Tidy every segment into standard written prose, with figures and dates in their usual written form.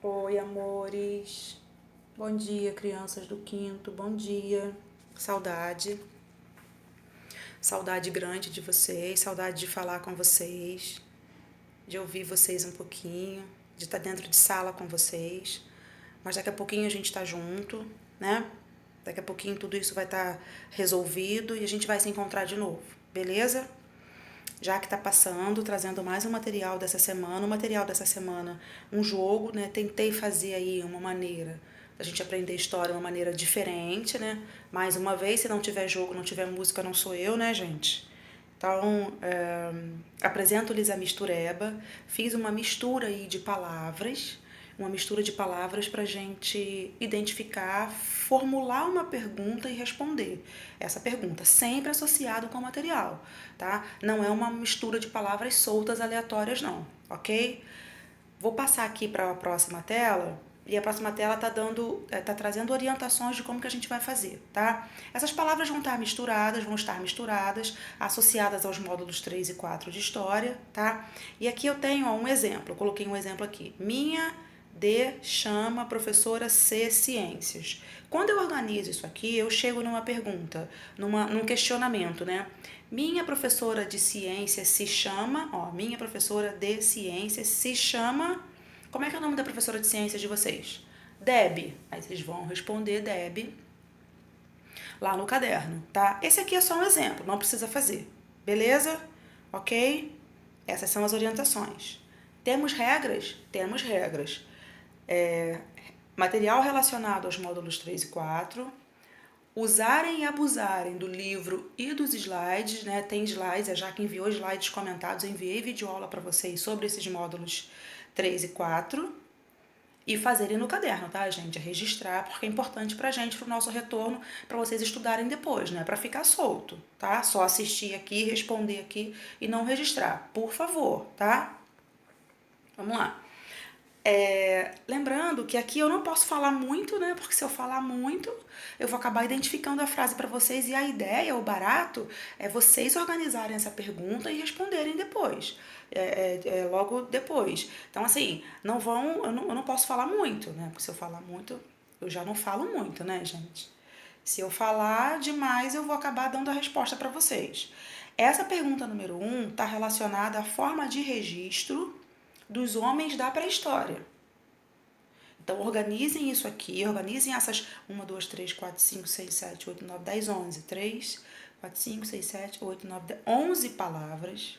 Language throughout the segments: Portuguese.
Oi, amores. Bom dia, crianças do quinto. Bom dia. Saudade. Saudade grande de vocês, saudade de falar com vocês, de ouvir vocês um pouquinho, de estar dentro de sala com vocês. Mas daqui a pouquinho a gente tá junto, né? Daqui a pouquinho tudo isso vai estar resolvido e a gente vai se encontrar de novo, beleza? Já que tá passando, trazendo mais um material dessa semana. O material dessa semana, um jogo, né? Tentei fazer aí uma maneira da gente aprender história, uma maneira diferente, né? Mais uma vez, se não tiver jogo, não tiver música, não sou eu, né, gente? Então, apresento-lhes a mistureba. Fiz uma mistura aí de palavras, uma mistura de palavras para a gente identificar, formular uma pergunta e responder essa pergunta, sempre associado com o material, tá? Não é uma mistura de palavras soltas, aleatórias, não, ok? Vou passar aqui para a próxima tela. E a próxima tela tá trazendo orientações de como que a gente vai fazer, tá? Essas palavras vão estar misturadas, associadas aos módulos 3 e 4 de história, tá? E aqui eu tenho um exemplo, eu coloquei um exemplo aqui. Minha D chama professora C Ciências. Quando eu organizo isso aqui, eu chego numa pergunta, num questionamento, né? Minha professora de ciências se chama, minha professora de ciências se chama. Como é que é o nome da professora de ciências de vocês? Deb. Aí vocês vão responder Deb lá no caderno, tá? Esse aqui é só um exemplo, não precisa fazer. Beleza? Ok? Essas são as orientações. Temos regras? Temos regras. Material relacionado aos módulos 3 e 4. Usarem e abusarem do livro e dos slides, né? Tem slides, a Jaque enviou slides comentados, eu enviei videoaula para vocês sobre esses módulos 3 e 4. E fazerem no caderno, tá, gente? Registrar, porque é importante pra gente, pro nosso retorno, pra vocês estudarem depois, né? Pra ficar solto, tá? Só assistir aqui, responder aqui e não registrar, por favor, tá? Vamos lá. Lembrando que aqui eu não posso falar muito, né? Porque se eu falar muito, eu vou acabar identificando a frase para vocês e a ideia, o barato, é vocês organizarem essa pergunta e responderem depois, logo depois. Então, assim, eu não posso falar muito, né? Porque se eu falar muito, eu já não falo muito, né, gente? Se eu falar demais, eu vou acabar dando a resposta para vocês. Essa pergunta número 1 está relacionada à forma de registro dos homens da pré-história. Então, organizem isso aqui, organizem essas 1, 2, 3, 4, 5, 6, 7, 8, 9, 10, 11. 3, 4, 5, 6, 7, 8, 9, 10, 11 palavras.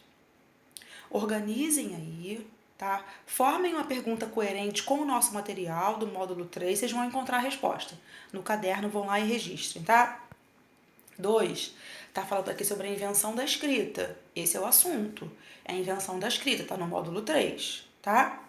Organizem aí, tá? Formem uma pergunta coerente com o nosso material do módulo 3, vocês vão encontrar a resposta. No caderno, vão lá e registrem, tá? 2, tá falando aqui sobre a invenção da escrita. Esse é o assunto. É a invenção da escrita, tá no módulo 3, tá?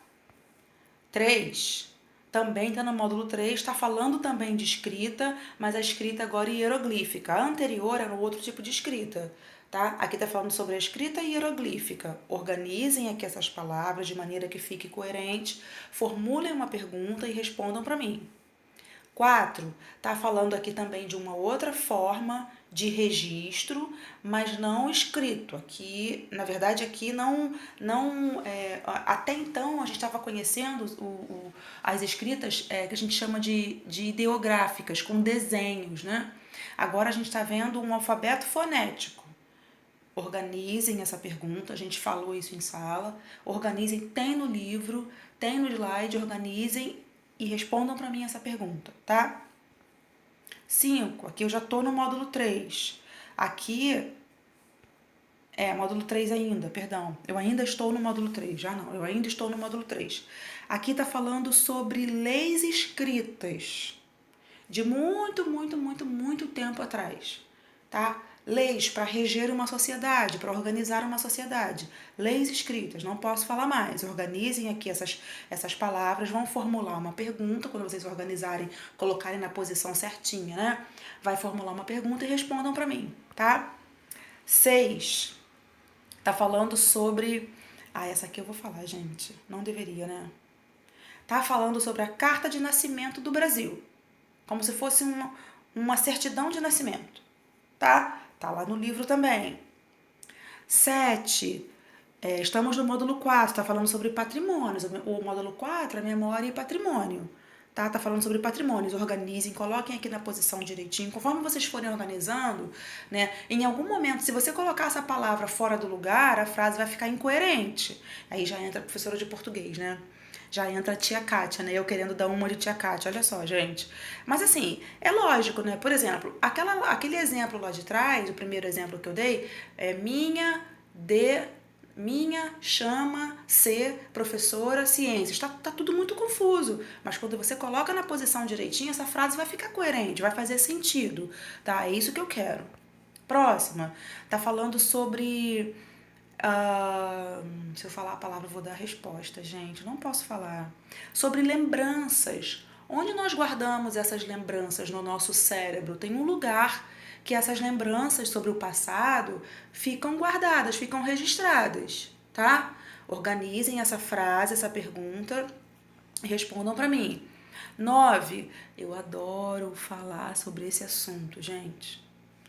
3, também está no módulo 3, está falando também de escrita, mas a escrita agora hieroglífica. A anterior era um outro tipo de escrita, tá? Aqui está falando sobre a escrita hieroglífica. Organizem aqui essas palavras de maneira que fique coerente, formulem uma pergunta e respondam para mim. 4, tá falando aqui também de uma outra forma de registro, mas não escrito. Aqui, na verdade, aqui até então a gente estava conhecendo as escritas que a gente chama de ideográficas, com desenhos, né? Agora a gente está vendo um alfabeto fonético. Organizem essa pergunta, a gente falou isso em sala. Organizem, tem no livro, tem no slide, organizem e respondam para mim essa pergunta, tá? 5, aqui eu já tô no módulo 3. Aqui módulo 3 ainda, perdão. Eu ainda estou no módulo 3, já não, eu ainda estou no módulo 3. Aqui tá falando sobre leis escritas de muito tempo atrás, tá? Leis para reger uma sociedade, para organizar uma sociedade. Leis escritas, não posso falar mais. Organizem aqui essas palavras, vão formular uma pergunta, quando vocês organizarem, colocarem na posição certinha, né? Vai formular uma pergunta e respondam para mim, tá? 6, tá falando sobre... essa aqui eu vou falar, gente. Não deveria, né? Tá falando sobre a carta de nascimento do Brasil. Como se fosse uma certidão de nascimento, tá? Tá lá no livro também. 7, Estamos no módulo 4, está falando sobre patrimônios. O módulo 4 é memória e patrimônio. Tá falando sobre patrimônios. Organizem, coloquem aqui na posição direitinho. Conforme vocês forem organizando, né? Em algum momento, se você colocar essa palavra fora do lugar, a frase vai ficar incoerente. Aí já entra a professora de português, né? Já entra a tia Kátia, né? Eu querendo dar uma de tia Kátia, olha só, gente. Mas assim, é lógico, né? Por exemplo, aquele exemplo lá de trás, o primeiro exemplo que eu dei, é minha chama ser professora ciências. Tá tudo muito confuso. Mas quando você coloca na posição direitinho, essa frase vai ficar coerente, vai fazer sentido. Tá? É isso que eu quero. Próxima. Tá falando sobre. Se eu falar a palavra, eu vou dar a resposta, gente. Não posso falar. Sobre lembranças. Onde nós guardamos essas lembranças no nosso cérebro? Tem um lugar que essas lembranças sobre o passado ficam guardadas, ficam registradas, tá? Organizem essa frase, essa pergunta e respondam para mim. 9. Eu adoro falar sobre esse assunto, gente.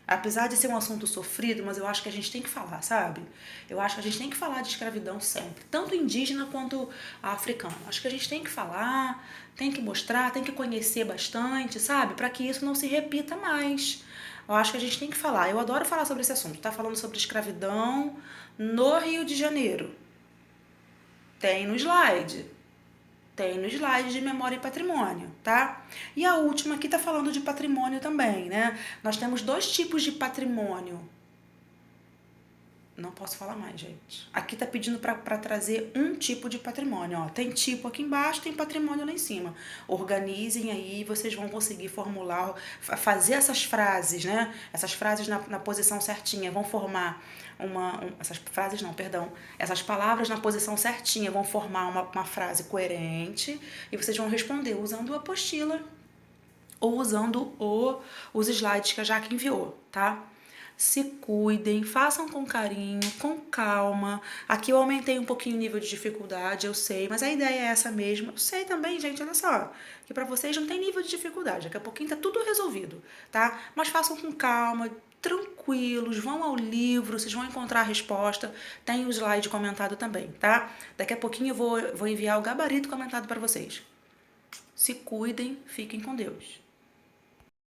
Apesar de ser um assunto sofrido, mas eu acho que a gente tem que falar, sabe? Eu acho que a gente tem que falar de escravidão sempre, tanto indígena quanto africano. Acho que a gente tem que falar, tem que mostrar, tem que conhecer bastante, sabe? Para que isso não se repita mais. Eu acho que a gente tem que falar. Eu adoro falar sobre esse assunto. Tá falando sobre escravidão no Rio de Janeiro. Tem no slide. Tem no slide de memória e patrimônio, tá? E a última aqui tá falando de patrimônio também, né? Nós temos 2 tipos de patrimônio. Não posso falar mais, gente. Aqui tá pedindo para trazer um tipo de patrimônio, ó. Tem tipo aqui embaixo, tem patrimônio lá em cima. Organizem aí, vocês vão conseguir formular, fazer essas frases, né? Essas frases na posição certinha vão formar essas frases não, perdão. Essas palavras na posição certinha vão formar uma frase coerente e vocês vão responder usando a apostila ou usando os slides que a Jaque enviou, tá? Se cuidem, façam com carinho, com calma. Aqui eu aumentei um pouquinho o nível de dificuldade, eu sei, mas a ideia é essa mesmo. Eu sei também, gente, olha só, que pra vocês não tem nível de dificuldade, daqui a pouquinho tá tudo resolvido, tá? Mas façam com calma, tranquilos, vão ao livro, vocês vão encontrar a resposta, tem o slide comentado também, tá? Daqui a pouquinho eu vou enviar o gabarito comentado para vocês. Se cuidem, fiquem com Deus.